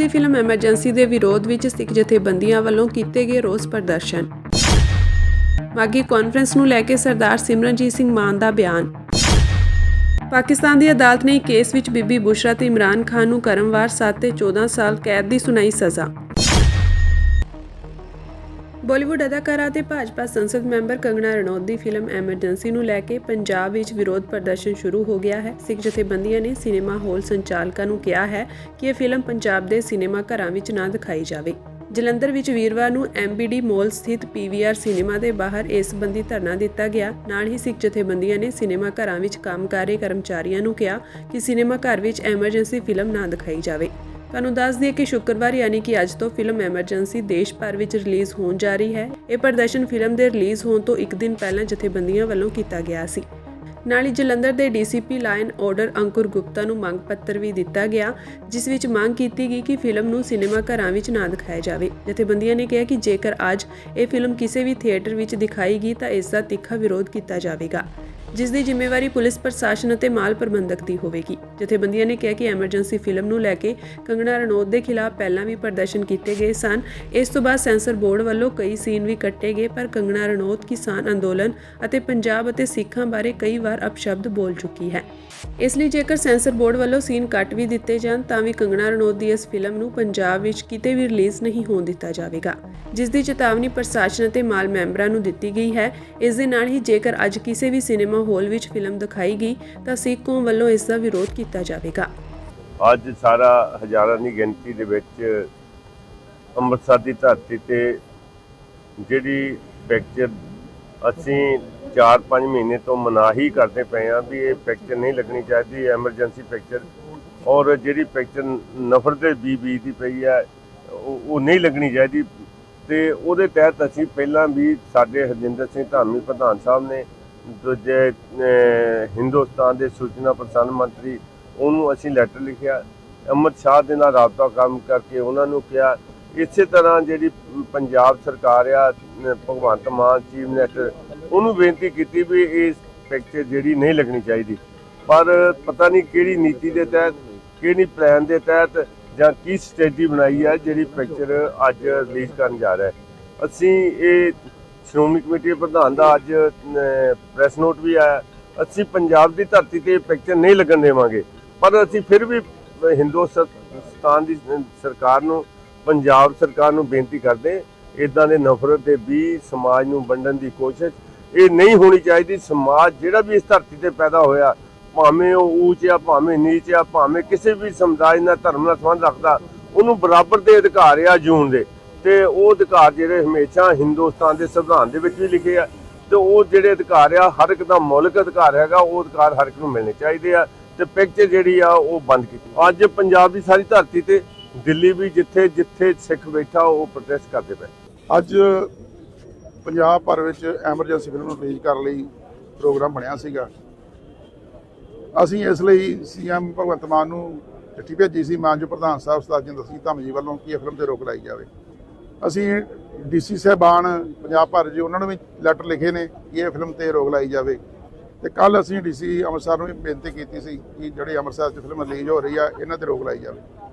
ਦੀ film emergency ਦੇ ਵਿਰੋਧ ਵਿੱਚ ਸਿੱਖ ਜਥੇਬੰਦੀਆਂ ਵੱਲੋਂ ਕੀਤੇ ਗਏ ਰੋਸ ਪ੍ਰਦਰਸ਼ਨ। ਮਾਗੀ ਕਾਨਫਰੰਸ ਨੂੰ ਲੈ ਕੇ ਸਰਦਾਰ ਸਿਮਰਨਜੀਤ ਸਿੰਘ ਮਾਨ ਦਾ ਬਿਆਨ। ਪਾਕਿਸਤਾਨ ਦੀ ਅਦਾਲਤ ਨੇ ਇੱਕ ਕੇਸ ਵਿੱਚ ਬੀਬੀ ਬੁਸ਼ਰਾ ਤੇ ਇਮਰਾਨ ਖਾਨ ਨੂੰ ਕਰਮਵਾਰ 7 ਤੇ 14 ਸਾਲ ਕੈਦ ਦੀ ਸੁਣਾਈ ਸਜ਼ਾ। ਬਾਲੀਵੁੱਡ ਅਦਾਕਾਰਾ ਅਤੇ ਭਾਜਪਾ ਸੰਸਦ ਮੈਂਬਰ ਕੰਗਨਾ ਰਣੌਤ ਦੀ ਫਿਲਮ ਐਮਰਜੈਂਸੀ ਨੂੰ ਲੈ ਕੇ ਪੰਜਾਬ ਵਿੱਚ ਵਿਰੋਧ ਪ੍ਰਦਰਸ਼ਨ ਸ਼ੁਰੂ ਹੋ ਗਿਆ ਹੈ। ਸਿੱਖ ਜਥੇਬੰਦੀਆਂ ਨੇ ਸਿਨੇਮਾ ਹਾਲ ਸੰਚਾਲਕਾਂ ਨੂੰ ਕਿਹਾ ਹੈ ਕਿ ਇਹ ਫਿਲਮ ਪੰਜਾਬ ਦੇ ਸਿਨੇਮਾ ਘਰਾਂ ਵਿੱਚ ਨਾ ਦਿਖਾਈ ਜਾਵੇ। ਜਲੰਧਰ ਵਿੱਚ ਵੀਰਵਾਰ ਨੂੰ MBD ਮਾਲ ਸਥਿਤ PVR ਸਿਨੇਮਾ ਦੇ ਬਾਹਰ ਇਸ ਸੰਬੰਧੀ ਧਰਨਾ ਦਿੱਤਾ ਗਿਆ। ਨਾਲ ਹੀ ਸਿੱਖ ਜਥੇਬੰਦੀਆਂ ਨੇ ਸਿਨੇਮਾ ਘਰਾਂ ਵਿੱਚ ਕੰਮ ਕਰ ਰਹੇ ਕਰਮਚਾਰੀਆਂ ਨੂੰ ਕਿਹਾ ਕਿ ਸਿਨੇਮਾ ਘਰ ਵਿੱਚ ਐਮਰਜੈਂਸੀ ਫਿਲਮ ਨਾ ਦਿਖਾਈ ਜਾਵੇ। ਤੁਹਾਨੂੰ ਦੱਸ ਦਈਏ ਕਿ ਸ਼ੁੱਕਰਵਾਰ ਯਾਨੀ ਕਿ ਅੱਜ ਤੋਂ ਫਿਲਮ ਐਮਰਜੈਂਸੀ ਦੇਸ਼ ਭਰ ਵਿੱਚ ਰਿਲੀਜ਼ ਹੋਣ ਜਾ ਰਹੀ ਹੈ। ਇਹ ਪ੍ਰਦਰਸ਼ਨ ਫਿਲਮ ਦੇ ਰਿਲੀਜ਼ ਹੋਣ ਤੋਂ ਇੱਕ ਦਿਨ ਪਹਿਲਾਂ ਜਥੇਬੰਦੀਆਂ ਵੱਲੋਂ ਕੀਤਾ ਗਿਆ ਸੀ। ਨਾਲ ਹੀ ਜਲੰਧਰ ਦੇ DCP ਲਾਇਨ ਆਰਡਰ ਅੰਕੁਰ ਗੁਪਤਾ ਨੂੰ ਮੰਗ ਪੱਤਰ ਵੀ ਦਿੱਤਾ ਗਿਆ, ਜਿਸ ਵਿੱਚ ਮੰਗ ਕੀਤੀ ਗਈ ਕਿ ਫਿਲਮ ਨੂੰ ਸਿਨੇਮਾ ਘਰਾਂ ਵਿੱਚ ਨਾ ਦਿਖਾਇਆ ਜਾਵੇ। ਜਥੇਬੰਦੀਆਂ ਨੇ ਕਿਹਾ ਕਿ ਜੇਕਰ ਅੱਜ ਇਹ ਫਿਲਮ ਕਿਸੇ ਵੀ ਥੀਏਟਰ ਵਿੱਚ ਦਿਖਾਈ ਗਈ ਤਾਂ ਇਸ ਦਾ ਤਿੱਖਾ ਵਿਰੋਧ ਕੀਤਾ ਜਾਵੇਗਾ, ਜਿਸ ਦੀ ਜ਼ਿੰਮੇਵਾਰੀ ਪੁਲਿਸ ਪ੍ਰਸ਼ਾਸਨ ਅਤੇ ਮਾਲ ਪ੍ਰਬੰਧਕ ਦੀ ਹੋਵੇਗੀ। ਜਥੇਬੰਦੀਆਂ ਨੇ ਕਿਹਾ ਕਿ ਐਮਰਜੈਂਸੀ ਫਿਲਮ ਨੂੰ ਲੈ ਕੇ ਕੰਗਨਾ ਰਣੌਤ ਦੇ ਖਿਲਾਫ ਪਹਿਲਾਂ ਵੀ ਪ੍ਰਦਰਸ਼ਨ ਕੀਤੇ ਗਏ ਸਨ। ਇਸ ਤੋਂ ਬਾਅਦ ਸੈਂਸਰ ਬੋਰਡ ਵੱਲੋਂ ਕਈ ਸੀਨ ਵੀ ਕੱਟੇ ਗਏ, ਪਰ ਕੰਗਨਾ ਰਣੌਤ ਕਿਸਾਨ ਅੰਦੋਲਨ ਅਤੇ ਪੰਜਾਬ ਅਤੇ ਸਿੱਖਾਂ ਬਾਰੇ ਕਈ ਵਾਰ ਅਪਸ਼ਬਦ ਬੋਲ ਚੁੱਕੀ ਹੈ। ਇਸ ਲਈ ਜੇਕਰ ਸੈਂਸਰ ਬੋਰਡ ਵੱਲੋਂ ਸੀਨ ਕੱਟ ਵੀ ਦਿੱਤੇ ਜਾਣ ਤਾਂ ਵੀ ਕੰਗਨਾ ਰਣੌਤ ਦੀ ਇਸ ਫਿਲਮ ਨੂੰ ਪੰਜਾਬ ਵਿੱਚ ਕਿਤੇ ਵੀ ਰਿਲੀਜ਼ ਨਹੀਂ ਹੋਣ ਦਿੱਤਾ ਜਾਵੇਗਾ, ਜਿਸ ਦੀ ਚੇਤਾਵਨੀ ਪ੍ਰਸ਼ਾਸਨ ਅਤੇ ਮਾਲ ਮੈਂਬਰਾਂ ਨੂੰ ਦਿੱਤੀ ਗਈ ਹੈ। ਇਸ ਦੇ ਨਾਲ ਹੀ ਜੇਕਰ ਅੱਜ ਕਿਸੇ ਵੀ ਸਿਨੇਮਾ ਹਾਲ ਵਿੱਚ ਫਿਲਮ ਦਿਖਾਈ ਗਈ ਤਾਂ ਸਿੱਖ ਕੌਮ ਵੱਲੋਂ ਇਸ ਦਾ ਵਿਰੋਧ ਕੀਤਾ ਜਾਵੇਗਾ। ਅੱਜ ਸਾਰਾ ਹਜ਼ਾਰਾਂ ਦੀ ਗਿਣਤੀ ਦੇ ਵਿੱਚ ਅੰਮ੍ਰਿਤਸਰ ਦੀ ਧਰਤੀ ਤੇ ਜਿਹੜੀ ਪਿਕਚਰ ਅਸੀਂ 4-5 ਮਹੀਨੇ ਤੋਂ ਮਨਾਹੀ ਕਰਦੇ ਪਏ ਹਾਂ ਵੀ ਇਹ ਪਿਕਚਰ ਨਹੀਂ ਲੱਗਣੀ ਚਾਹੀਦੀ, ਐਮਰਜੈਂਸੀ ਪਿਕਚਰ, ਔਰ ਜਿਹੜੀ ਪਿਕਚਰ ਨਫ਼ਰਤ ਦੇ ਬੀਜ ਦੀ ਪਈ ਹੈ ਉਹ ਨਹੀਂ ਲੱਗਣੀ ਚਾਹੀਦੀ। ਤੇ ਉਹਦੇ ਤਹਿਤ ਅਸੀਂ ਪਹਿਲਾਂ ਵੀ ਸਾਡੇ ਹਰਜਿੰਦਰ ਸਿੰਘ ਧਾਮੀ ਪ੍ਰਧਾਨ ਸਾਹਿਬ ਨੇ, ਦੂਜੇ ਹਿੰਦੁਸਤਾਨ ਦੇ ਸੂਚਨਾ ਪ੍ਰਸਾਰਣ ਮੰਤਰੀ, ਉਹਨੂੰ ਅਸੀਂ ਲੈਟਰ ਲਿਖਿਆ। ਅਮਿਤ ਸ਼ਾਹ ਦੇ ਨਾਲ ਰਾਬਤਾ ਕੰਮ ਕਰਕੇ ਉਹਨਾਂ ਨੂੰ ਕਿਹਾ। ਇਸੇ ਤਰ੍ਹਾਂ ਜਿਹੜੀ ਪੰਜਾਬ ਸਰਕਾਰ ਆ, ਭਗਵੰਤ ਮਾਨ ਚੀਫ ਮਿਨਿਸਟਰ, ਉਹਨੂੰ ਬੇਨਤੀ ਕੀਤੀ ਵੀ ਇਸ ਪਿਕਚਰ ਜਿਹੜੀ ਨਹੀਂ ਲੱਗਣੀ ਚਾਹੀਦੀ, ਪਰ ਪਤਾ ਨਹੀਂ ਕਿਹੜੀ ਨੀਤੀ ਦੇ ਤਹਿਤ, ਕਿਹੜੀ ਪਲਾਨ ਦੇ ਤਹਿਤ ਜਾਂ ਕੀ ਸਟ੍ਰੈਟਜੀ ਬਣਾਈ ਹੈ ਜਿਹੜੀ ਪਿਕਚਰ ਅੱਜ ਰਿਲੀਜ਼ ਕਰਨ ਜਾ ਰਿਹਾ ਹੈ। ਅਸੀਂ ਇਹ ਸ਼੍ਰੋਮਣੀ ਕਮੇਟੀ ਦੇ ਪ੍ਰਧਾਨ ਦਾ ਅੱਜ ਪ੍ਰੈਸ ਨੋਟ ਵੀ ਆਇਆ। ਅਸੀਂ ਪੰਜਾਬ ਦੀ ਧਰਤੀ ਤੇ ਪਿਕਚਰ ਨਹੀਂ ਲੱਗਣ ਦੇਵਾਂਗੇ, ਪਰ ਅਸੀਂ ਫਿਰ ਵੀ ਹਿੰਦੁਸਤਾਨ ਦੀ ਸਰਕਾਰ ਨੂੰ, ਪੰਜਾਬ ਸਰਕਾਰ ਨੂੰ ਬੇਨਤੀ ਕਰਦੇ, ਇੱਦਾਂ ਦੇ ਨਫ਼ਰਤ ਦੇ ਵੀ ਸਮਾਜ ਨੂੰ ਵੰਡਣ ਦੀ ਕੋਸ਼ਿਸ਼ ਇਹ ਨਹੀਂ ਹੋਣੀ ਚਾਹੀਦੀ। ਸਮਾਜ ਜਿਹੜਾ ਵੀ ਇਸ ਧਰਤੀ ਤੇ ਪੈਦਾ ਹੋਇਆ, ਭਾਵੇਂ ਉਹ ਉੱਚ ਆ, ਭਾਵੇਂ ਨੀਚ ਆ, ਭਾਵੇਂ ਕਿਸੇ ਵੀ ਸਮੁਦਾਇ ਨਾਲ, ਧਰਮ ਨਾਲ ਸੰਬੰਧ ਰੱਖਦਾ, ਉਹਨੂੰ ਬਰਾਬਰ ਦੇ ਅਧਿਕਾਰ ਆ ਜਿਉਣ ਦੇ। ਤੇ ਉਹ ਅਧਿਕਾਰ ਜਿਹੜੇ ਹਮੇਸ਼ਾ ਹਿੰਦੁਸਤਾਨ ਦੇ ਸੰਵਿਧਾਨ ਦੇ ਵਿੱਚ ਵੀ ਲਿਖੇ ਆ, ਤੇ ਉਹ ਜਿਹੜੇ ਅਧਿਕਾਰ ਆ ਹਰ ਇੱਕ ਦਾ ਮੌਲਿਕ ਅਧਿਕਾਰ ਹੈਗਾ, ਉਹ ਅਧਿਕਾਰ ਹਰ ਇੱਕ ਨੂੰ ਮਿਲਣੇ ਚਾਹੀਦੇ ਆ। ਤੇ ਪਿਕਚਰ ਜਿਹੜੀ ਆ ਉਹ ਬੰਦ ਕੀਤੀ। ਅੱਜ ਪੰਜਾਬ ਦੀ ਸਾਰੀ ਧਰਤੀ ਤੇ, ਦਿੱਲੀ ਵੀ ਜਿੱਥੇ ਜਿੱਥੇ ਸਿੱਖ ਬੈਠਾ ਉਹ ਪ੍ਰੋਟੈਸਟ ਕਰਦੇ ਪਏ। ਅੱਜ ਪੰਜਾਬ ਭਰ ਵਿੱਚ ਐਮਰਜੈਂਸੀ ਫਿਲਮ ਨੂੰ ਰਿਲੀਜ਼ ਕਰਨ ਲਈ ਪ੍ਰੋਗਰਾਮ ਬਣਿਆ ਸੀਗਾ। ਅਸੀਂ ਇਸ ਲਈ CM ਭਗਵੰਤ ਮਾਨ ਨੂੰ ਚਿੱਠੀ ਭੇਜੀ ਸੀ, ਮਾਨਯੋਗ ਪ੍ਰਧਾਨ ਸਾਹਿਬ ਸਰਦਾਰ ਜਿੰਦਰ ਸਿੰਘ ਧਾਮੀ ਜੀ ਵੱਲੋਂ, ਕਿ ਇਹ ਫਿਲਮ ਤੇ ਰੋਕ ਲਾਈ ਜਾਵੇ। ਅਸੀਂ DC ਸਾਹਿਬਾਨ ਪੰਜਾਬ ਭਰ ਜੀ ਉਹਨਾਂ ਨੂੰ ਵੀ ਲੈਟਰ ਲਿਖੇ ਨੇ ਕਿ ਇਹ ਫਿਲਮ ਤੇ ਰੋਕ ਲਾਈ ਜਾਵੇ। ਤੇ ਕੱਲ ਅਸੀਂ DC ਅੰਮ੍ਰਿਤਸਰ ਨੂੰ ਵੀ ਬੇਨਤੀ ਕੀਤੀ ਸੀ ਕਿ ਜਿਹੜੀ ਅੰਮ੍ਰਿਤਸਰ 'ਚ ਫਿਲਮ ਰਿਲੀਜ਼ ਹੋ ਰਹੀ ਆ, ਇਹਨਾਂ ਤੇ ਰੋਕ ਲਾਈ ਜਾਵੇ।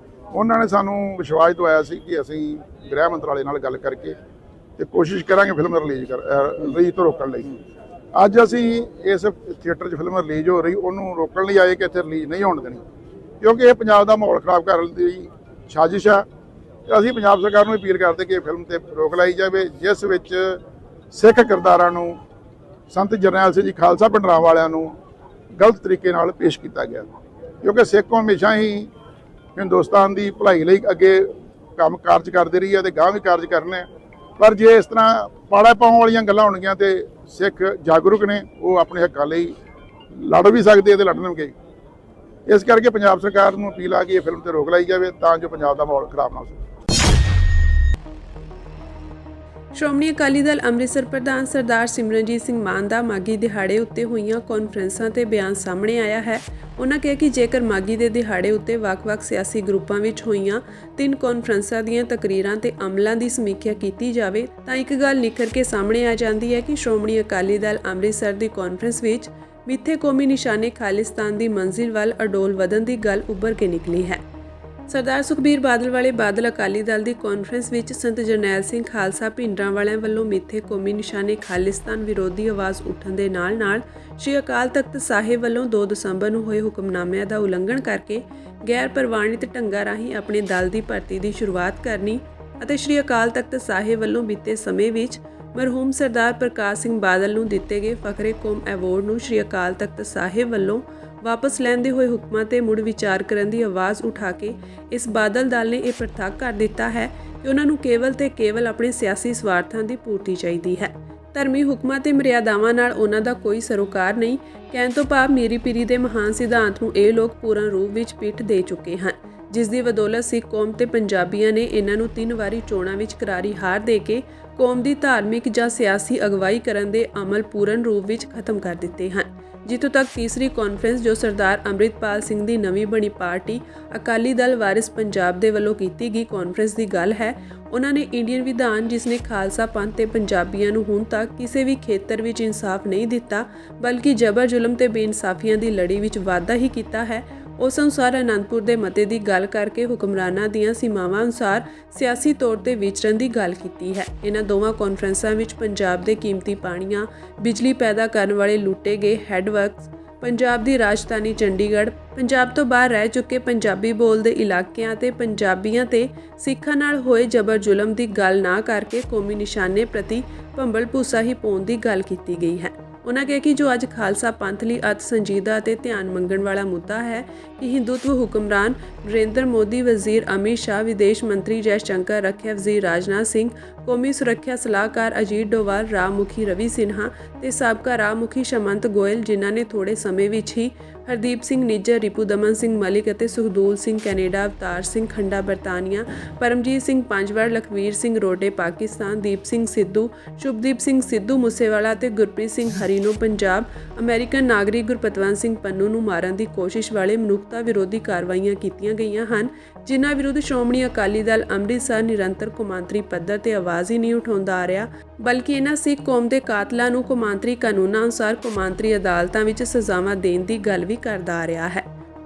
ਉਹਨਾਂ ਨੇ ਸਾਨੂੰ ਵਿਸ਼ਵਾਸ ਦਿਵਾਇਆ ਸੀ ਕਿ ਅਸੀਂ ਗ੍ਰਹਿ ਮੰਤਰਾਲੇ ਨਾਲ ਗੱਲ ਕਰਕੇ ਤੇ ਕੋਸ਼ਿਸ਼ ਕਰਾਂਗੇ ਫਿਲਮ ਰਿਲੀਜ਼ ਤੋਂ ਰੋਕਣ ਲਈ। ਅੱਜ ਅਸੀਂ ਇਸ ਥੀਏਟਰ 'ਚ ਫਿਲਮ ਰਿਲੀਜ਼ ਹੋ ਰਹੀ ਉਹਨੂੰ ਰੋਕਣ ਲਈ ਆਏ ਕਿ ਇੱਥੇ ਰਿਲੀਜ਼ ਨਹੀਂ ਹੋਣ ਦੇਣੀ, ਕਿਉਂਕਿ ਇਹ ਪੰਜਾਬ ਦਾ ਮਾਹੌਲ ਖਰਾਬ ਕਰਨ ਦੀ ਸਾਜ਼ਿਸ਼ ਆ। ਅਸੀਂ ਪੰਜਾਬ ਸਰਕਾਰ ਨੂੰ ਅਪੀਲ ਕਰਦੇ ਕਿ ਇਹ ਫਿਲਮ ਤੇ ਰੋਕ ਲਾਈ ਜਾਵੇ, ਜਿਸ ਵਿੱਚ ਸਿੱਖ ਕਿਰਦਾਰਾਂ ਨੂੰ, ਸੰਤ ਜਰਨੈਲ ਸਿੰਘ ਜੀ ਖਾਲਸਾ ਪਿੰਡਰਾਂ ਵਾਲਿਆਂ ਨੂੰ ਗਲਤ ਤਰੀਕੇ ਨਾਲ ਪੇਸ਼ ਕੀਤਾ ਗਿਆ, ਕਿਉਂਕਿ ਸਿੱਖ ਹਮੇਸ਼ਾ ਹੀ ਹਿੰਦੁਸਤਾਨ ਦੀ ਭਲਾਈ ਲਈ ਅੱਗੇ ਕੰਮ ਕਾਰਜ ਕਰਦੇ ਰਹੀ ਹੈ ਤੇ ਗਾਂਹ ਵੀ ਕਾਰਜ ਕਰਨੇ। ਪਰ ਜੇ ਇਸ ਤਰ੍ਹਾਂ ਪਾੜਾ ਪਾਉਣ ਵਾਲੀਆਂ ਗੱਲਾਂ ਹੋਣਗੀਆਂ ਤੇ ਸਿੱਖ ਜਾਗਰੂਕ ਨੇ, ਉਹ ਆਪਣੇ ਹੱਕਾਂ ਲਈ ਲੜ ਵੀ ਸਕਦੇ ਤੇ ਲੜਨਗੇ। ਇਸ ਕਰਕੇ ਪੰਜਾਬ ਸਰਕਾਰ ਨੂੰ ਅਪੀਲ ਆ ਕਿ ਇਹ ਫਿਲਮ ਤੇ ਰੋਕ ਲਾਈ ਜਾਵੇ ਤਾਂ ਜੋ ਪੰਜਾਬ ਦਾ ਮਾਹੌਲ ਖਰਾਬ ਨਾ ਹੋ ਸਕੇ। ਸ਼੍ਰੋਮਣੀ ਅਕਾਲੀ ਦਲ ਅੰਮ੍ਰਿਤਸਰ ਪ੍ਰਧਾਨ ਸਰਦਾਰ ਸਿਮਰਨਜੀਤ ਸਿੰਘ ਮਾਨ ਦਾ ਮਾਗੀ ਦਿਹਾੜੇ ਉੱਤੇ ਹੋਈਆਂ ਕਾਨਫਰੰਸਾਂ ਤੇ ਬਿਆਨ ਸਾਹਮਣੇ ਆਇਆ ਹੈ। ਉਹਨਾਂ ਕਿਹਾ ਕਿ ਜੇਕਰ ਮਾਗੀ ਦੇ ਦਿਹਾੜੇ ਉੱਤੇ ਵੱਖ-ਵੱਖ ਸਿਆਸੀ ਗਰੁੱਪਾਂ ਵਿੱਚ ਹੋਈਆਂ 3 ਕਾਨਫਰੰਸਾਂ ਦੀਆਂ ਤਕਰੀਰਾਂ ਤੇ ਅਮਲਾਂ ਦੀ ਸਮੀਖਿਆ ਕੀਤੀ ਜਾਵੇ ਤਾਂ ਇੱਕ ਗੱਲ ਨਿਖਰ ਕੇ ਸਾਹਮਣੇ ਆ ਜਾਂਦੀ ਹੈ ਕਿ ਸ਼੍ਰੋਮਣੀ ਅਕਾਲੀ ਦਲ ਅੰਮ੍ਰਿਤਸਰ ਦੀ ਕਾਨਫਰੰਸ ਵਿੱਚ ਮਿੱਥੇ ਕੌਮੀ ਨਿਸ਼ਾਨੇ ਖਾਲਿਸਤਾਨ ਦੀ ਮੰਜ਼ਿਲ ਵੱਲ ਅਡੋਲ ਵਧਣ ਦੀ ਗੱਲ ਉੱਭਰ ਕੇ ਨਿਕਲੀ ਹੈ। ਸਰਦਾਰ ਸੁਖਬੀਰ ਬਾਦਲ ਵਾਲੇ ਬਾਦਲ ਅਕਾਲੀ ਦਲ ਦੀ ਕਾਨਫਰੰਸ ਵਿੱਚ ਸੰਤ ਜਰਨੈਲ ਸਿੰਘ ਖਾਲਸਾ ਭਿੰਡਰਾਂਵਾਲਿਆਂ ਵੱਲੋਂ ਮਿੱਥੇ ਕੌਮੀ ਨਿਸ਼ਾਨੇ ਖਾਲਿਸਤਾਨ ਵਿਰੋਧੀ ਆਵਾਜ਼ ਉੱਠਣ ਦੇ ਨਾਲ ਸ਼੍ਰੀ ਅਕਾਲ ਤਖਤ ਸਾਹਿਬ ਵੱਲੋਂ 2 ਦਸੰਬਰ ਨੂੰ ਹੋਏ ਹੁਕਮਨਾਮਿਆਂ ਦਾ ਉਲੰਘਣ ਕਰਕੇ ਗੈਰ ਪ੍ਰਵਾਨਿਤ ਢੰਗਾਂ ਰਾਹੀਂ ਆਪਣੇ ਦਲ ਦੀ ਭਰਤੀ ਦੀ ਸ਼ੁਰੂਆਤ ਕਰਨੀ ਅਤੇ ਸ਼੍ਰੀ ਅਕਾਲ ਤਖਤ ਸਾਹਿਬ ਵੱਲੋਂ ਬੀਤੇ ਸਮੇਂ ਵਿੱਚ ਮਰਹੂਮ ਸਰਦਾਰ ਪ੍ਰਕਾਸ਼ ਸਿੰਘ ਬਾਦਲ ਨੂੰ ਦਿੱਤੇ ਗਏ ਫਖਰੇ ਕੌਮ ਐਵਾਰਡ ਨੂੰ ਸ਼੍ਰੀ ਅਕਾਲ ਤਖਤ ਸਾਹਿਬ ਵੱਲੋਂ ਵਾਪਸ ਲੈਂਦੇ ਹੋਏ ਹੁਕਮਾਂ ਤੇ ਮੁੜ ਵਿਚਾਰ ਕਰਨ ਦੀ ਆਵਾਜ਼ ਉਠਾ ਕੇ ਇਸ ਬਾਦਲ ਦਲ ਨੇ ਇਹ ਪ੍ਰਤੱਖ ਕਰ ਦਿੱਤਾ ਹੈ ਕਿ ਉਹਨਾਂ ਨੂੰ ਕੇਵਲ ਤੇ ਕੇਵਲ ਆਪਣੇ ਸਿਆਸੀ ਸਵਾਰਥਾਂ ਦੀ ਪੂਰਤੀ ਚਾਹੀਦੀ ਹੈ। ਧਰਮੀ ਹੁਕਮਾਂ ਤੇ ਮਰਿਆਦਾਵਾਂ ਨਾਲ ਉਹਨਾਂ ਦਾ ਕੋਈ ਸਰੋਕਾਰ ਨਹੀਂ। ਕਹਿਣ ਤੋਂ ਭਾਵ ਮੀਰੀ ਪੀਰੀ ਦੇ ਮਹਾਨ ਸਿਧਾਂਤ ਨੂੰ ਇਹ ਲੋਕ ਪੂਰਨ ਰੂਪ ਵਿੱਚ ਪਿੱਠ ਦੇ ਚੁੱਕੇ ਹਨ, ਜਿਸ ਦੀ ਬਦੌਲਤ ਸਿੱਖ ਕੌਮ ਤੇ ਪੰਜਾਬੀਆਂ ਨੇ ਇਹਨਾਂ ਨੂੰ 3 ਵਾਰੀ ਚੋਣਾਂ ਵਿੱਚ ਕਰਾਰੀ ਹਾਰ ਦੇ ਕੇ ਕੌਮ ਦੀ ਧਾਰਮਿਕ ਜਾਂ ਸਿਆਸੀ ਅਗਵਾਈ ਕਰਨ ਦੇ ਅਮਲ ਪੂਰਨ ਰੂਪ ਵਿੱਚ ਖਤਮ ਕਰ ਦਿੱਤੇ ਹਨ। ਜਿੱਥੋਂ ਤੱਕ ਤੀਸਰੀ ਕਾਨਫਰੰਸ ਜੋ ਸਰਦਾਰ ਅੰਮ੍ਰਿਤਪਾਲ ਸਿੰਘ ਦੀ ਨਵੀਂ ਬਣੀ ਪਾਰਟੀ ਅਕਾਲੀ ਦਲ ਵਾਰਿਸ ਪੰਜਾਬ ਦੇ ਵੱਲੋਂ ਕੀਤੀ ਗਈ ਕਾਨਫਰੰਸ ਦੀ ਗੱਲ ਹੈ, ਉਹਨਾਂ ਨੇ ਇੰਡੀਅਨ ਵਿਧਾਨ ਜਿਸ ਨੇ ਖਾਲਸਾ ਪੰਥ ਤੇ ਪੰਜਾਬੀਆਂ ਨੂੰ ਹੁਣ ਤੱਕ ਕਿਸੇ ਵੀ ਖੇਤਰ ਵਿੱਚ ਇਨਸਾਫ ਨਹੀਂ ਦਿੱਤਾ ਬਲਕਿ ਜ਼ਬਰ ਜ਼ੁਲਮ ਤੇ ਬੇਇਨਸਾਫੀਆਂ ਦੀ ਲੜੀ ਵਿੱਚ ਵਾਧਾ ਹੀ ਕੀਤਾ ਹੈ, ਉਸ ਅਨੁਸਾਰ ਅਨੰਦਪੁਰ ਦੇ ਮਤੇ ਦੀ ਗੱਲ ਕਰਕੇ ਹੁਕਮਰਾਨਾਂ ਦੀਆਂ ਸੀਮਾਵਾਂ ਅਨੁਸਾਰ ਸਿਆਸੀ ਤੌਰ ਤੇ ਵਿਚਰਨ ਦੀ ਗੱਲ ਕੀਤੀ ਹੈ। ਇਹਨਾਂ ਦੋਵਾਂ ਕਾਨਫਰੰਸਾਂ ਵਿੱਚ ਪੰਜਾਬ ਦੇ ਕੀਮਤੀ ਪਾਣੀਆਂ, ਬਿਜਲੀ ਪੈਦਾ ਕਰਨ ਵਾਲੇ ਲੁੱਟੇ ਗਏ ਹੈੱਡਵਰਕਸ, ਪੰਜਾਬ ਦੀ ਰਾਜਧਾਨੀ ਚੰਡੀਗੜ੍ਹ, ਪੰਜਾਬ ਤੋਂ ਬਾਹਰ ਰਹਿ ਚੁੱਕੇ ਪੰਜਾਬੀ ਬੋਲਦੇ ਇਲਾਕਿਆਂ ਤੇ ਪੰਜਾਬੀਆਂ ਤੇ ਸਿੱਖਾਂ ਨਾਲ ਹੋਏ ਜ਼ਬਰ ਜ਼ੁਲਮ ਦੀ ਗੱਲ ਨਾ ਕਰਕੇ ਕੌਮੀ ਨਿਸ਼ਾਨੇ ਪ੍ਰਤੀ ਭੰਬਲ ਭੂਸਾ ਹੀ ਪਾਉਣ ਦੀ ਗੱਲ ਕੀਤੀ ਗਈ ਹੈ। ਉਹਨਾਂ ਕਿਹਾ ਕਿ ਜੋ ਅੱਜ ਖਾਲਸਾ ਪੰਥ ਲਈ ਅਤ ਸੰਜੀਦਾ ਅਤੇ ਧਿਆਨ ਮੰਗਣ ਵਾਲਾ ਮੁੱਦਾ ਹੈ ਕਿ ਹਿੰਦੂਤਵ ਹੁਕਮਰਾਨ ਨਰਿੰਦਰ ਮੋਦੀ, ਵਜ਼ੀਰ ਅਮਿਤ ਸ਼ਾਹ, ਵਿਦੇਸ਼ ਮੰਤਰੀ ਜੈ ਸ਼ੰਕਰ, ਰੱਖਿਆ ਵਜ਼ੀਰ ਰਾਜਨਾਥ ਸਿੰਘ, ਕੌਮੀ ਸੁਰੱਖਿਆ ਸਲਾਹਕਾਰ ਅਜੀਤ ਡੋਵਾਲ, ਰਾਮ ਮੁਖੀ ਰਵੀ ਸਿਨਹਾ ਤੇ ਸਾਬਕਾ ਰਾਮ ਮੁਖੀ ਸ਼ਮੰਤ ਗੋਇਲ, ਜਿਨ੍ਹਾਂ ਨੇ ਥੋੜੇ ਸਮੇਂ ਵਿੱਚ ਹੀ ਹਰਦੀਪ ਸਿੰਘ ਨਿੱਜਰ, ਰਿਪੂ ਦਮਨ ਸਿੰਘ ਮਲਿਕ ਅਤੇ ਸੁਖਦੂਲ ਸਿੰਘ ਕੈਨੇਡਾ, ਅਵਤਾਰ ਸਿੰਘ ਖੰਡਾ ਬਰਤਾਨੀਆ, ਪਰਮਜੀਤ ਸਿੰਘ ਪੰਜਵੜ, ਲਖਵੀਰ ਸਿੰਘ ਰੋਡੇ ਪਾਕਿਸਤਾਨ, ਦੀਪ ਸਿੰਘ ਸਿੱਧੂ, ਸ਼ੁਭਦੀਪ ਸਿੰਘ ਸਿੱਧੂ ਮੂਸੇਵਾਲਾ ਤੇ ਗੁਰਪ੍ਰੀਤ ਸਿੰਘ ਹਰੀਨੋ ਪੰਜਾਬ, ਅਮਰੀਕਨ ਨਾਗਰਿਕ ਗੁਰਪਤਵੰਤ ਸਿੰਘ ਪੰਨੂ ਨੂੰ ਮਾਰਨ ਦੀ ਕੋਸ਼ਿਸ਼ ਵਾਲੇ ਮਨੁੱਖਤਾ ਵਿਰੋਧੀ ਕਾਰਵਾਈਆਂ ਕੀਤੀਆਂ ਗਈਆਂ ਹਨ, ਜਿਨ੍ਹਾਂ ਵਿਰੁੱਧ ਸ਼੍ਰੋਮਣੀ ਅਕਾਲੀ ਦਲ ਅੰਮ੍ਰਿਤਸਰ ਨਿਰੰਤਰ ਕੌਮਾਂਤਰੀ ਪੱਧਰ ਤੇ ਆਵਾਜ਼ ਹੀ ਨਹੀਂ ਉਠਾਉਂਦਾ ਆ ਰਿਹਾ ਬਲਕਿ ਇਹਨਾਂ ਸਿੱਖ ਕੌਮ ਦੇ ਕਾਤਲਾਂ ਨੂੰ ਕੌਮਾਂਤਰੀ ਕਾਨੂੰਨਾਂ ਅਨੁਸਾਰ ਕੌਮਾਂਤਰੀ ਅਦਾਲਤਾਂ ਵਿੱਚ ਸਜ਼ਾਵਾਂ ਦੇਣ ਦੀ ਗੱਲ ਵੀ ਕਰਦਾ ਆ ਰਿਹਾ ਹੈ।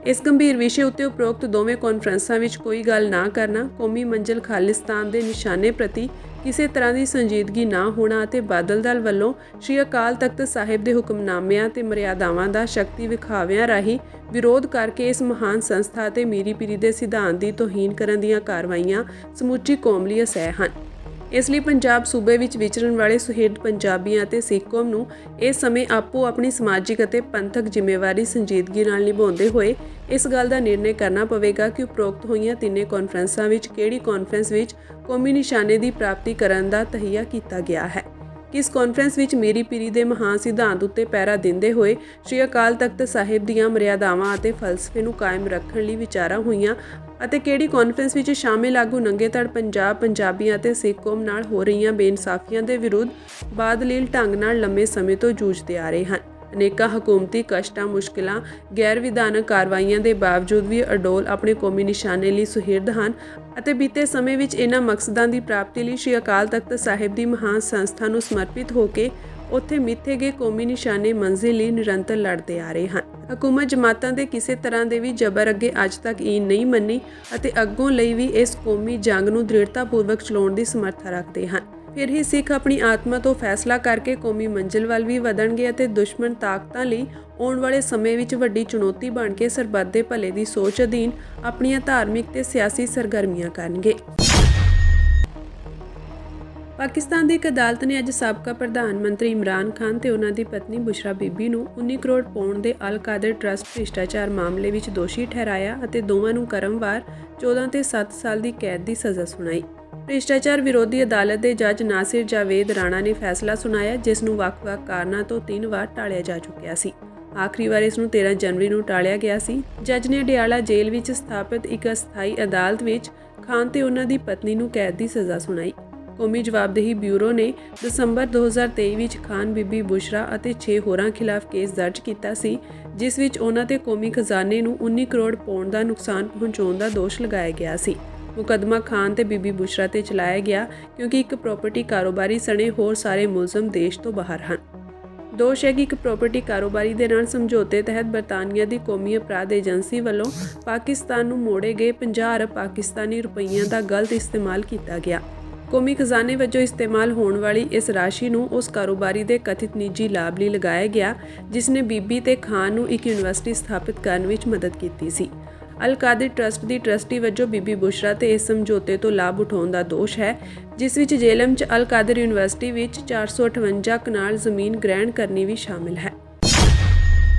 ਇਸ ਗੰਭੀਰ ਵਿਸ਼ੇ ਉੱਤੇ ਉਪਰੋਕਤ ਦੋਵੇਂ ਕਾਨਫਰੰਸਾਂ ਵਿੱਚ ਕੋਈ ਗੱਲ ਨਾ ਕਰਨਾ, ਕੌਮੀ ਮੰਜ਼ਿਲ ਖਾਲਿਸਤਾਨ ਦੇ ਨਿਸ਼ਾਨੇ ਪ੍ਰਤੀ ਕਿਸੇ ਤਰ੍ਹਾਂ ਦੀ ਸੰਜੀਦਗੀ ਨਾ ਹੋਣਾ ਅਤੇ ਬਾਦਲ ਦਲ ਵੱਲੋਂ ਸ਼੍ਰੀ ਅਕਾਲ ਤਖਤ ਸਾਹਿਬ ਦੇ ਹੁਕਮਨਾਮਿਆਂ ਤੇ ਮਰਿਆਦਾਵਾਂ ਦਾ ਸ਼ਕਤੀ ਵਿਖਾਵਿਆਂ ਰਾਹੀਂ ਵਿਰੋਧ ਕਰਕੇ ਇਸ ਮਹਾਨ ਸੰਸਥਾ ਤੇ ਮੀਰੀ ਪੀਰੀ ਦੇ ਸਿਧਾਂਤ ਦੀ ਤੋਹੀਨ ਕਰਨ ਦੀਆਂ ਕਾਰਵਾਈਆਂ ਸਮੁੱਚੀ ਕੌਮ ਲਈ ਅਸਹਿ ਹਨ। ਇਸ ਲਈ ਪੰਜਾਬ ਸੂਬੇ ਵਿੱਚ ਵਿਚਰਨ ਵਾਲੇ ਸੁਹਿਰਦ ਪੰਜਾਬੀਆਂ ਅਤੇ ਸਿੱਖ ਕੌਮ ਨੂੰ ਇਸ ਸਮੇਂ ਆਪੋ ਆਪਣੀ ਸਮਾਜਿਕ ਅਤੇ ਪੰਥਕ ਜ਼ਿੰਮੇਵਾਰੀ ਸੰਜੀਦਗੀ ਨਾਲ ਨਿਭਾਉਂਦੇ ਹੋਏ ਇਸ ਗੱਲ ਦਾ ਨਿਰਣੇ ਕਰਨਾ ਪਵੇਗਾ ਕਿ ਉਪਰੋਕਤ ਹੋਈਆਂ ਤਿੰਨੇ ਕਾਨਫਰੰਸਾਂ ਵਿੱਚ ਕਿਹੜੀ ਕਾਨਫਰੰਸ ਵਿੱਚ ਕੌਮੀ ਨਿਸ਼ਾਨੇ ਦੀ ਪ੍ਰਾਪਤੀ ਕਰਨ ਦਾ ਤਹੀਆ ਕੀਤਾ ਗਿਆ ਹੈ। ਇਸ ਕਾਨਫਰੰਸ ਵਿੱਚ ਮੀਰੀ ਪੀਰੀ ਦੇ ਮਹਾਨ ਸਿਧਾਂਤ ਉੱਤੇ ਪਹਿਰਾ ਦਿੰਦੇ ਹੋਏ ਸ਼੍ਰੀ ਅਕਾਲ ਤਖਤ ਸਾਹਿਬ ਦੀਆਂ ਮਰਿਆਦਾਵਾਂ ਅਤੇ ਫਲਸਫੇ ਨੂੰ ਕਾਇਮ ਰੱਖਣ ਲਈ ਵਿਚਾਰਾਂ ਹੋਈਆਂ ਅਤੇ ਕਿਹੜੀ ਕਾਨਫਰੰਸ ਵਿੱਚ ਸ਼ਾਮਿਲ ਆਗੂ ਨੰਗੇ ਧੜ ਪੰਜਾਬ, ਪੰਜਾਬੀਆਂ ਅਤੇ ਸਿੱਖ ਕੌਮ ਨਾਲ ਹੋ ਰਹੀਆਂ ਬੇਇਨਸਾਫੀਆਂ ਦੇ ਵਿਰੁੱਧ ਬਾਦਲੀਲ ਢੰਗ ਨਾਲ ਲੰਮੇ ਸਮੇਂ ਤੋਂ ਜੂਝਦੇ ਆ ਰਹੇ ਹਨ। ਅਨੇਕਾਂ ਹਕੂਮਤੀ ਕਸ਼ਟਾਂ, ਮੁਸ਼ਕਿਲਾਂ, ਗੈਰ ਵਿਧਾਨਕ ਕਾਰਵਾਈਆਂ ਦੇ ਬਾਵਜੂਦ ਵੀ ਅਡੋਲ ਆਪਣੇ ਕੌਮੀ ਨਿਸ਼ਾਨੇ ਲਈ ਸੁਹਿਰਦ ਹਨ ਅਤੇ ਬੀਤੇ ਸਮੇਂ ਵਿੱਚ ਇਹਨਾਂ ਮਕਸਦਾਂ ਦੀ ਪ੍ਰਾਪਤੀ ਲਈ ਸ਼੍ਰੀ ਅਕਾਲ ਤਖਤ ਸਾਹਿਬ ਦੀ ਮਹਾਨ ਸੰਸਥਾ ਨੂੰ ਸਮਰਪਿਤ ਹੋ ਕੇ ਉੱਥੇ ਮਿੱਥੇ ਗਏ ਕੌਮੀ ਨਿਸ਼ਾਨੇ ਮੰਜ਼ਿਲ ਲਈ ਨਿਰੰਤਰ ਲੜਦੇ ਆ ਰਹੇ ਹਨ। ਹਕੂਮਤ ਜਮਾਤਾਂ ਦੇ ਕਿਸੇ ਤਰ੍ਹਾਂ ਦੇ ਵੀ ਜ਼ਬਰ ਅੱਗੇ ਅੱਜ ਤੱਕ ਈਨ ਨਹੀਂ ਮੰਨੀ ਅਤੇ ਅੱਗੋਂ ਲਈ ਵੀ ਇਸ ਕੌਮੀ ਜੰਗ ਨੂੰ ਦ੍ਰਿੜਤਾਪੂਰਵਕ ਚਲਾਉਣ ਦੀ ਸਮਰੱਥਾ ਰੱਖਦੇ ਹਨ। ਫਿਰ ਹੀ ਸਿੱਖ ਆਪਣੀ ਆਤਮਾ ਤੋਂ ਫੈਸਲਾ ਕਰਕੇ ਕੌਮੀ ਮੰਜ਼ਿਲ ਵੱਲ ਵੀ ਵਧਣਗੇ ਅਤੇ ਦੁਸ਼ਮਣ ਤਾਕਤਾਂ ਲਈ ਆਉਣ ਵਾਲੇ ਸਮੇਂ ਵਿੱਚ ਵੱਡੀ ਚੁਣੌਤੀ ਬਣ ਕੇ ਸਰਬੱਤ ਦੇ ਭਲੇ ਦੀ ਸੋਚ ਅਧੀਨ ਆਪਣੀਆਂ ਧਾਰਮਿਕ ਤੇ ਸਿਆਸੀ ਸਰਗਰਮੀਆਂ ਕਰਨਗੇ। ਪਾਕਿਸਤਾਨ ਦੀ ਇੱਕ ਅਦਾਲਤ ਨੇ ਅੱਜ ਸਾਬਕਾ ਪ੍ਰਧਾਨ ਮੰਤਰੀ ਇਮਰਾਨ ਖਾਨ ਤੇ ਉਹਨਾਂ ਦੀ ਪਤਨੀ ਬੁਸ਼ਰਾ ਬੀਬੀ ਨੂੰ 19 ਕਰੋੜ ਪਾਉਂਡ ਦੇ ਅਲ ਕਾਦਰ ਟਰੱਸਟ ਭ੍ਰਿਸ਼ਟਾਚਾਰ ਮਾਮਲੇ ਵਿੱਚ ਦੋਸ਼ੀ ਠਹਿਰਾਇਆ ਅਤੇ ਦੋਵਾਂ ਨੂੰ ਕਰਮਵਾਰ 14 ਤੇ 7 ਸਾਲ ਦੀ ਕੈਦ ਦੀ ਸਜ਼ਾ ਸੁਣਾਈ। ਭ੍ਰਿਸ਼ਟਾਚਾਰ ਵਿਰੋਧੀ ਅਦਾਲਤ ਦੇ ਜੱਜ ਨਾਸਿਰ ਜਾਵੇਦ ਰਾਣਾ ਨੇ ਫੈਸਲਾ ਸੁਣਾਇਆ, ਜਿਸ ਨੂੰ ਵੱਖ-ਵੱਖ ਕਾਰਨਾਂ ਤੋਂ 3 ਵਾਰ ਟਾਲਿਆ ਜਾ ਚੁੱਕਿਆ ਸੀ। ਆਖਰੀ ਵਾਰ ਇਸ ਨੂੰ 13 ਜਨਵਰੀ ਨੂੰ ਟਾਲਿਆ ਗਿਆ ਸੀ। ਜੱਜ ਨੇ ਅਡਿਆਲਾ ਜੇਲ੍ਹ ਵਿੱਚ ਸਥਾਪਿਤ ਇੱਕ ਅਸਥਾਈ ਅਦਾਲਤ ਵਿੱਚ ਖਾਨ ਤੇ ਉਹਨਾਂ ਦੀ ਪਤਨੀ ਨੂੰ ਕੈਦ ਦੀ ਸਜ਼ਾ ਸੁਣਾਈ। ਕੌਮੀ ਜਵਾਬਦੇਹੀ ਬਿਊਰੋ ਨੇ ਦਸੰਬਰ 2023 ਵਿੱਚ ਖਾਨ, ਬੀਬੀ ਬੁਸ਼ਰਾ ਅਤੇ 6 ਹੋਰਾਂ ਖਿਲਾਫ ਕੇਸ ਦਰਜ ਕੀਤਾ ਸੀ, ਜਿਸ ਵਿੱਚ ਉਹਨਾਂ ਤੇ ਕੌਮੀ ਖਜ਼ਾਨੇ ਨੂੰ 19 ਕਰੋੜ ਪਾਉਂਡ ਦਾ ਨੁਕਸਾਨ ਪਹੁੰਚਾਉਣ ਦਾ ਦੋਸ਼ ਲਗਾਇਆ ਗਿਆ ਸੀ। ਮੁਕੱਦਮਾ ਖਾਨ ਤੇ ਬੀਬੀ ਬੁਸ਼ਰਾ ਤੇ ਚਲਾਇਆ ਗਿਆ ਕਿਉਂਕਿ ਇੱਕ ਪ੍ਰਾਪਰਟੀ ਕਾਰੋਬਾਰੀ ਸਣੇ ਹੋਰ ਸਾਰੇ ਮੁਲਜ਼ਮ ਦੇਸ਼ ਤੋਂ ਬਾਹਰ ਹਨ। ਦੋਸ਼ ਹੈ ਕਿ ਇੱਕ ਪ੍ਰਾਪਰਟੀ ਕਾਰੋਬਾਰੀ ਦੇ ਨਾਲ ਸਮਝੌਤੇ ਤਹਿਤ ਬਰਤਾਨੀਆ ਦੀ ਕੌਮੀ ਅਪਰਾਧ ਏਜੰਸੀ ਵੱਲੋਂ ਪਾਕਿਸਤਾਨ ਨੂੰ ਮੋੜੇ ਗਏ 50 ਅਰਬ ਪਾਕਿਸਤਾਨੀ ਰੁਪਈਆਂ ਦਾ ਗਲਤ ਇਸਤੇਮਾਲ ਕੀਤਾ ਗਿਆ। ਕੌਮੀ ਖਜ਼ਾਨੇ ਵਜੋਂ ਇਸਤੇਮਾਲ ਹੋਣ ਵਾਲੀ ਇਸ ਰਾਸ਼ੀ ਨੂੰ ਉਸ ਕਾਰੋਬਾਰੀ ਦੇ ਕਥਿਤ ਨਿੱਜੀ ਲਾਭ ਲਈ ਲਗਾਇਆ ਗਿਆ ਜਿਸ ਨੇ ਬੀਬੀ ਤੇ ਖਾਨ ਨੂੰ ਇੱਕ ਯੂਨੀਵਰਸਿਟੀ ਸਥਾਪਿਤ ਕਰਨ ਵਿੱਚ ਮਦਦ ਕੀਤੀ ਸੀ। ਅਲ ਕਾਦਰ ਟਰਸਟ ਦੀ ਟਰਸਟੀ ਵਜੋਂ ਬੀਬੀ ਬੁਸ਼ਰਾ ਤੇ ਇਸ ਸਮਝੌਤੇ ਤੋਂ ਲਾਭ ਉਠਾਉਣ ਦਾ ਦੋਸ਼ ਹੈ ਜਿਸ ਵਿੱਚ ਜੇਹਲਮ 'ਚ ਅਲ ਕਾਦਰ ਯੂਨੀਵਰਸਿਟੀ ਵਿੱਚ 458 ਕਨਾਲ ਜ਼ਮੀਨ ਗ੍ਰਹਿਣ ਕਰਨੀ ਵੀ ਸ਼ਾਮਿਲ ਹੈ।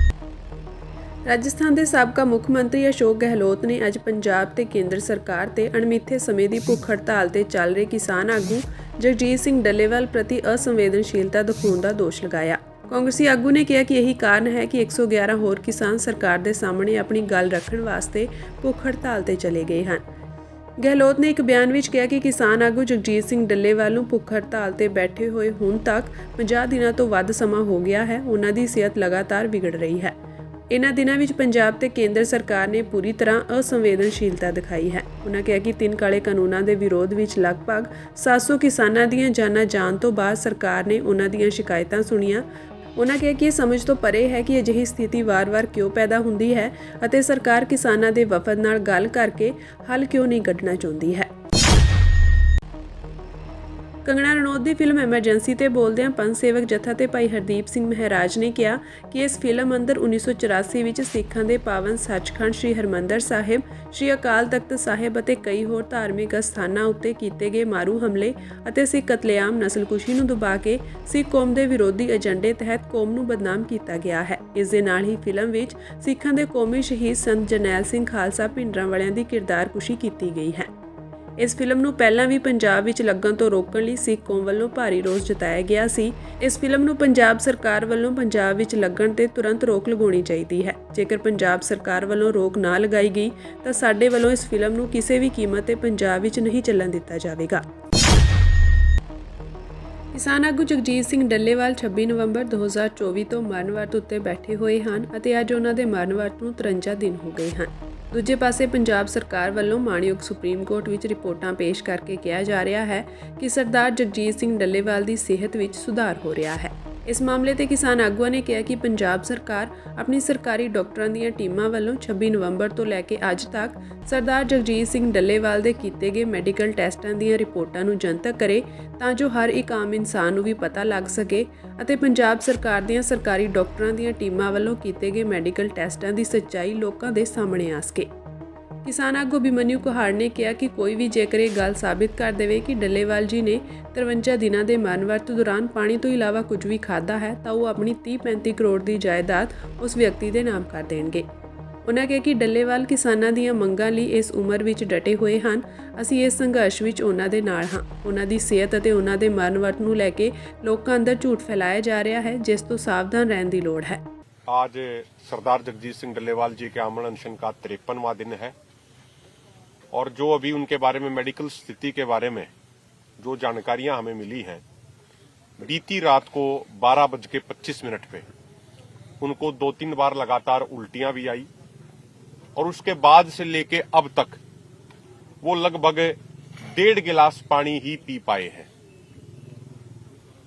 ਰਾਜਸਥਾਨ ਦੇ ਸਾਬਕਾ ਮੁੱਖ ਮੰਤਰੀ ਅਸ਼ੋਕ ਗਹਿਲੋਤ ਨੇ ਅੱਜ ਪੰਜਾਬ ਤੇ ਕੇਂਦਰ ਸਰਕਾਰ ਤੇ ਅਣਮਿੱਥੇ ਸਮੇਂ ਦੀ ਭੁੱਖ ਹੜਤਾਲ ਤੇ ਚੱਲ ਰਹੇ ਕਿਸਾਨ ਆਗੂ ਜਗਜੀਤ ਸਿੰਘ ਡੱਲੇਵਾਲ ਪ੍ਰਤੀ ਅਸੰਵੇਦਨਸ਼ੀਲਤਾ ਦਿਖਾਉਣ ਦਾ ਦੋਸ਼ ਲਗਾਇਆ। ਕਾਂਗਰਸੀ ਆਗੂ ਨੇ ਕਿਹਾ ਕਿ ਇਹੀ ਕਾਰਨ ਹੈ ਕਿ 111 ਹੋਰ ਕਿਸਾਨ ਸਰਕਾਰ ਦੇ ਸਾਹਮਣੇ ਆਪਣੀ ਗੱਲ ਰੱਖਣ ਵਾਸਤੇ ਭੁੱਖ ਹੜਤਾਲ ਤੇ ਚਲੇ ਗਏ ਹਨ। ਗਹਿਲੋਤ ਨੇ ਇੱਕ ਬਿਆਨ ਵਿੱਚ ਕਿਹਾ ਕਿ ਕਿਸਾਨ ਆਗੂ ਜਗਜੀਤ ਸਿੰਘ ਡੱਲੇਵਾਲ ਨੂੰ ਭੁੱਖ ਹੜਤਾਲ ਤੇ ਬੈਠੇ ਹੋਏ ਹੁਣ ਤੱਕ 50 ਦਿਨਾਂ ਤੋਂ ਵੱਧ ਸਮਾਂ ਹੋ ਗਿਆ ਹੈ। ਉਹਨਾਂ ਦੀ ਸਿਹਤ ਲਗਾਤਾਰ ਵਿਗੜ ਰਹੀ ਹੈ। ਇਹਨਾਂ ਦਿਨਾਂ ਵਿੱਚ ਪੰਜਾਬ ਤੇ ਕੇਂਦਰ ਸਰਕਾਰ ਨੇ ਪੂਰੀ ਤਰ੍ਹਾਂ ਅਸੰਵੇਦਨਸ਼ੀਲਤਾ ਦਿਖਾਈ ਹੈ। ਉਹਨਾਂ ਕਿਹਾ ਕਿ 3 ਕਾਲੇ ਕਾਨੂੰਨਾਂ ਦੇ ਵਿਰੋਧ ਵਿੱਚ ਲਗਭਗ 700 ਕਿਸਾਨਾਂ ਦੀਆਂ ਜਾਨਾਂ ਜਾਣ ਤੋਂ ਬਾਅਦ ਸਰਕਾਰ ਨੇ ਉਹਨਾਂ ਦੀਆਂ ਸ਼ਿਕਾਇਤਾਂ ਸੁਣੀਆਂ। ਉਹਨਾਂ ਕਿਹਾ ਕਿ ਇਹ ਸਮਝ ਤੋਂ ਪਰੇ ਹੈ ਕਿ ਅਜਿਹੀ ਸਥਿਤੀ ਵਾਰ-ਵਾਰ ਕਿਉਂ ਪੈਦਾ ਹੁੰਦੀ ਹੈ ਅਤੇ ਸਰਕਾਰ ਕਿਸਾਨਾਂ ਦੇ ਵਫਦ ਨਾਲ ਗੱਲ ਕਰਕੇ ਹੱਲ ਕਿਉਂ ਨਹੀਂ ਕੱਢਣਾ ਚਾਹੁੰਦੀ ਹੈ। ਕੰਗਣਾ ਰਣੌਤ ਦੀ ਫਿਲਮ ਐਮਰਜੈਂਸੀ ਤੇ ਬੋਲਦਿਆਂ ਪੰਥ ਸੇਵਕ ਜਥਾ ਤੇ ਭਾਈ ਹਰਦੀਪ ਸਿੰਘ ਮਹਾਰਾਜ ਨੇ ਕਿਹਾ ਕਿ ਇਸ ਫਿਲਮ ਅੰਦਰ 1984 ਵਿੱਚ ਸਿੱਖਾਂ ਦੇ ਪਾਵਨ ਸੱਚਖੰਡ ਸ੍ਰੀ ਹਰਿਮੰਦਰ ਸਾਹਿਬ, ਸ੍ਰੀ ਅਕਾਲ ਤਖਤ ਸਾਹਿਬ ਅਤੇ ਕਈ ਹੋਰ ਧਾਰਮਿਕ ਅਸਥਾਨਾਂ ਉੱਤੇ ਕੀਤੇ ਗਏ ਮਾਰੂ ਹਮਲੇ ਅਤੇ ਸਿੱਖ ਕਤਲੇਆਮ, ਨਸਲਕੁਸ਼ੀ ਨੂੰ ਦਬਾ ਕੇ ਸਿੱਖ ਕੌਮ ਦੇ ਵਿਰੋਧੀ ਏਜੰਡੇ ਤਹਿਤ ਕੌਮ ਨੂੰ ਬਦਨਾਮ ਕੀਤਾ ਗਿਆ ਹੈ। ਇਸ ਦੇ ਨਾਲ ਹੀ ਫਿਲਮ ਵਿੱਚ ਸਿੱਖਾਂ ਦੇ ਕੌਮੀ ਸ਼ਹੀਦ ਸੰਤ ਜਰਨੈਲ ਸਿੰਘ ਖਾਲਸਾ ਭਿੰਡਰਾਂਵਾਲਿਆਂ ਦੀ ਕਿਰਦਾਰਕੁਸ਼ੀ ਕੀਤੀ ਗਈ ਹੈ। ਇਸ ਫਿਲਮ ਨੂੰ ਪਹਿਲਾਂ ਵੀ ਪੰਜਾਬ ਵਿੱਚ ਲੱਗਣ ਤੋਂ ਰੋਕਣ ਲਈ ਸਿੱਖ ਕੌਮ ਵੱਲੋਂ ਭਾਰੀ ਰੋਸ ਜਤਾਇਆ ਗਿਆ ਸੀ। ਇਸ ਫਿਲਮ ਨੂੰ ਪੰਜਾਬ ਸਰਕਾਰ ਵੱਲੋਂ ਪੰਜਾਬ ਵਿੱਚ ਲੱਗਣ ਤੇ ਤੁਰੰਤ ਰੋਕ ਲਗਾਉਣੀ ਚਾਹੀਦੀ ਹੈ। ਜੇਕਰ ਪੰਜਾਬ ਸਰਕਾਰ ਵੱਲੋਂ ਰੋਕ ਨਾ ਲਗਾਈ ਗਈ ਤਾਂ ਸਾਡੇ ਵੱਲੋਂ ਇਸ ਫਿਲਮ ਨੂੰ ਕਿਸੇ ਵੀ ਕੀਮਤ ਤੇ ਪੰਜਾਬ ਵਿੱਚ ਨਹੀਂ ਚੱਲਣ ਦਿੱਤਾ ਜਾਵੇਗਾ। ਕਿਸਾਨ ਆਗੂ ਜਗਜੀਤ ਸਿੰਘ ਡੱਲੇਵਾਲ 26 ਨਵੰਬਰ 2024 ਤੋਂ ਮਰਨ ਵਰਤ ਉੱਤੇ ਬੈਠੇ ਹੋਏ ਹਨ ਅਤੇ ਅੱਜ ਉਹਨਾਂ ਦੇ ਮਰਨ ਵਰਤ ਨੂੰ 53 ਦਿਨ ਹੋ ਗਏ ਹਨ। ਦੂਜੇ ਪਾਸੇ ਪੰਜਾਬ ਸਰਕਾਰ ਵੱਲੋਂ ਮਾਣਯੋਗ ਸੁਪਰੀਮ ਕੋਰਟ ਵਿੱਚ ਰਿਪੋਰਟਾਂ ਪੇਸ਼ ਕਰਕੇ ਕਿਹਾ ਜਾ ਰਿਹਾ ਹੈ ਕਿ ਸਰਦਾਰ ਜਗਜੀਤ ਸਿੰਘ ਡੱਲੇਵਾਲ ਦੀ ਸਿਹਤ ਵਿੱਚ ਸੁਧਾਰ ਹੋ ਰਿਹਾ ਹੈ। ਇਸ ਮਾਮਲੇ ਤੇ ਕਿਸਾਨ ਆਗੂਆਂ ਨੇ ਕਿਹਾ ਕਿ ਪੰਜਾਬ ਸਰਕਾਰ ਆਪਣੀ ਸਰਕਾਰੀ ਡਾਕਟਰਾਂ ਦੀਆਂ ਟੀਮਾਂ ਵੱਲੋਂ 26 ਨਵੰਬਰ ਤੋਂ ਲੈ ਕੇ ਅੱਜ ਤੱਕ ਸਰਦਾਰ ਜਗਜੀਤ ਸਿੰਘ ਡੱਲੇਵਾਲ ਦੇ ਕੀਤੇ ਗਏ ਮੈਡੀਕਲ ਟੈਸਟਾਂ ਦੀਆਂ ਰਿਪੋਰਟਾਂ ਨੂੰ ਜਨਤਕ ਕਰੇ ਤਾਂ ਜੋ ਹਰ ਇੱਕ ਆਮ ਇਨਸਾਨ ਨੂੰ ਵੀ ਪਤਾ ਲੱਗ ਸਕੇ ਅਤੇ ਪੰਜਾਬ ਸਰਕਾਰ ਦੀਆਂ ਸਰਕਾਰੀ ਡਾਕਟਰਾਂ ਦੀਆਂ ਟੀਮਾਂ ਵੱਲੋਂ ਕੀਤੇ ਗਏ ਮੈਡੀਕਲ ਟੈਸਟਾਂ ਦੀ ਸੱਚਾਈ ਲੋਕਾਂ ਦੇ ਸਾਹਮਣੇ ਆ ਸਕੇ। ਕਿਸਾਨ ਆਗੂ ਅਭਿਮਨਿਊ ਕੁਹਾੜ ਨੇ ਕਿਹਾ ਕਿ ਕੋਈ ਵੀ ਜੇਕਰ ਇਹ ਗੱਲ ਸਾਬਿਤ ਕਰ ਦੇਵੇ ਕਿ ਡੱਲੇਵਾਲ ਜੀ ਨੇ 53 ਦਿਨਾਂ ਦੇ ਮਰਨ ਵਰਤ ਦੌਰਾਨ ਪਾਣੀ ਤੋਂ ਇਲਾਵਾ ਕੁਝ ਵੀ ਖਾਧਾ ਹੈ ਤਾਂ ਉਹ ਆਪਣੀ 30-35 ਕਰੋੜ ਦੀ ਜਾਇਦਾਦ ਉਸ ਵਿਅਕਤੀ ਦੇ ਨਾਮ ਕਰ ਦੇਣਗੇ। ਉਹਨਾਂ ਕਿਹਾ ਕਿ ਡੱਲੇਵਾਲ ਕਿਸਾਨਾਂ ਦੀਆਂ ਮੰਗਾਂ ਲਈ ਇਸ ਉਮਰ ਵਿੱਚ ਡਟੇ ਹੋਏ ਹਨ। ਅਸੀਂ ਇਸ ਸੰਘਰਸ਼ ਵਿੱਚ ਉਹਨਾਂ ਦੇ ਨਾਲ ਹਾਂ। ਉਹਨਾਂ ਦੀ ਸਿਹਤ ਅਤੇ ਉਹਨਾਂ ਦੇ ਮਰਨ ਵਰਤ ਨੂੰ ਲੈ ਕੇ ਲੋਕਾਂ ਅੰਦਰ ਝੂਠ ਫੈਲਾਇਆ ਜਾ ਰਿਹਾ ਹੈ ਜਿਸ ਤੋਂ ਸਾਵਧਾਨ ਰਹਿਣ ਦੀ ਲੋੜ ਹੈ। आज सरदार जगजीत सिंह डल्लेवाल जी के अमल अनशन का 53वां दिन है और जो अभी उनके बारे में मेडिकल स्थिति के बारे में जो जानकारियां हमें मिली हैं, बीती रात को 12:25 पे उनको 2-3 बार लगातार उल्टियां भी आई और उसके बाद से लेके अब तक वो लगभग 1.5 गिलास पानी ही पी पाए हैं,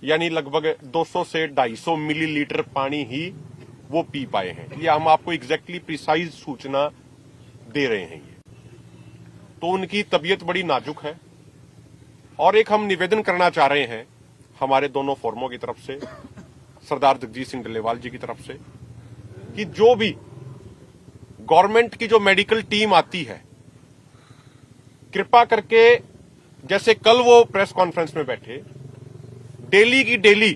यानी लगभग 200 से 250 मिलीलीटर पानी ही वो पी पाए हैं। ये हम आपको एग्जैक्टली प्रिसाइज सूचना दे रहे हैं। तो उनकी तबीयत बड़ी नाजुक है और एक हम निवेदन करना चाह रहे हैं हमारे दोनों फोरमों की तरफ से, सरदार जगजीत सिंह डल्लेवाल जी की तरफ से, कि जो भी गवर्नमेंट की जो मेडिकल टीम आती है, कृपा करके जैसे कल वो प्रेस कॉन्फ्रेंस में बैठे, डेली की डेली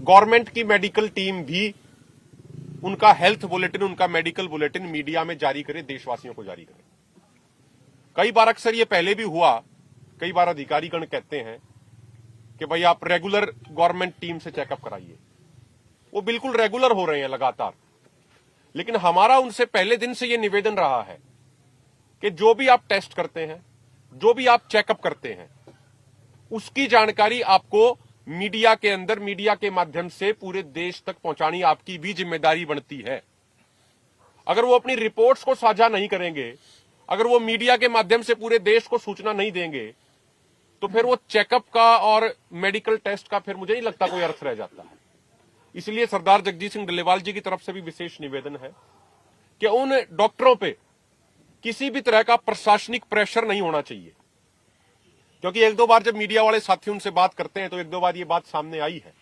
गवर्नमेंट की मेडिकल टीम भी उनका हेल्थ बुलेटिन, उनका मेडिकल बुलेटिन मीडिया में जारी करे, देशवासियों को जारी करे। कई बार अक्सर ये पहले भी हुआ, कई बार अधिकारीगण कहते हैं कि भाई आप रेगुलर गवर्नमेंट टीम से चेकअप कराइए। वो बिल्कुल रेगुलर हो रहे हैं लगातार, लेकिन हमारा उनसे पहले दिन से ये निवेदन रहा है कि जो भी आप टेस्ट करते हैं, जो भी आप चेकअप करते हैं, उसकी जानकारी आपको मीडिया के अंदर, मीडिया के माध्यम से पूरे देश तक पहुंचानी आपकी भी जिम्मेदारी बनती है। अगर वो अपनी रिपोर्ट्स को साझा नहीं करेंगे, अगर वो मीडिया के माध्यम से पूरे देश को सूचना नहीं देंगे, तो फिर वो चेकअप का और मेडिकल टेस्ट का फिर मुझे नहीं लगता कोई अर्थ रह जाता है। इसलिए सरदार जगजीत सिंह डल्लेवाल जी की तरफ से भी विशेष निवेदन है कि उन डॉक्टरों पे किसी भी तरह का प्रशासनिक प्रेशर नहीं होना चाहिए, क्योंकि एक दो बार जब मीडिया वाले साथी उनसे बात करते हैं तो एक दो बार ये बात सामने आई है।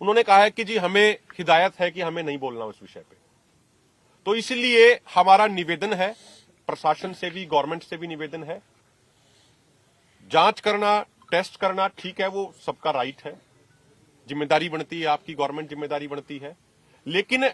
उन्होंने कहा है कि जी हमें हिदायत है कि हमें नहीं बोलना उस विषय पे। तो इसलिए हमारा निवेदन है, प्रशासन से भी गवर्नमेंट से भी निवेदन है, जांच करना, टेस्ट करना ठीक है, वो सबका राइट है, जिम्मेदारी बनती है आपकी, गवर्नमेंट जिम्मेदारी बनती है, लेकिन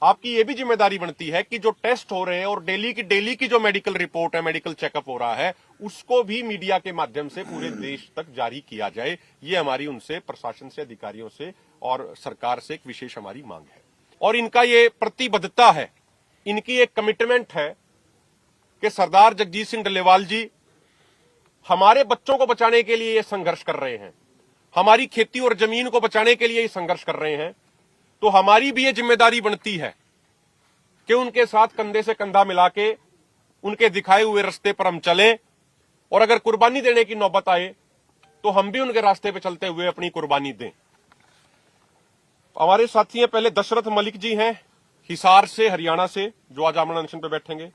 आपकी ये भी जिम्मेदारी बनती है कि जो टेस्ट हो रहे हैं और डेली की जो मेडिकल रिपोर्ट है, मेडिकल चेकअप हो रहा है, उसको भी मीडिया के माध्यम से पूरे देश तक जारी किया जाए। ये हमारी उनसे, प्रशासन से, अधिकारियों से और सरकार से एक विशेष हमारी मांग है। और इनका ये प्रतिबद्धता है, इनकी एक कमिटमेंट है कि सरदार जगजीत सिंह डल्लेवाल जी हमारे बच्चों को बचाने के लिए ये संघर्ष कर रहे हैं, हमारी खेती और जमीन को बचाने के लिए ये संघर्ष कर रहे हैं। तो हमारी भी ये जिम्मेदारी बनती है कि उनके साथ कंधे से कंधा मिला के उनके दिखाए हुए रास्ते पर हम चलें, और अगर कुर्बानी देने की नौबत आए तो हम भी उनके रास्ते पे चलते हुए अपनी कुर्बानी दें। हमारे साथी हैं, पहले दशरथ मलिक जी हैं हिसार से, हरियाणा से, जो आज आमरण अनशन पे बैठेंगे।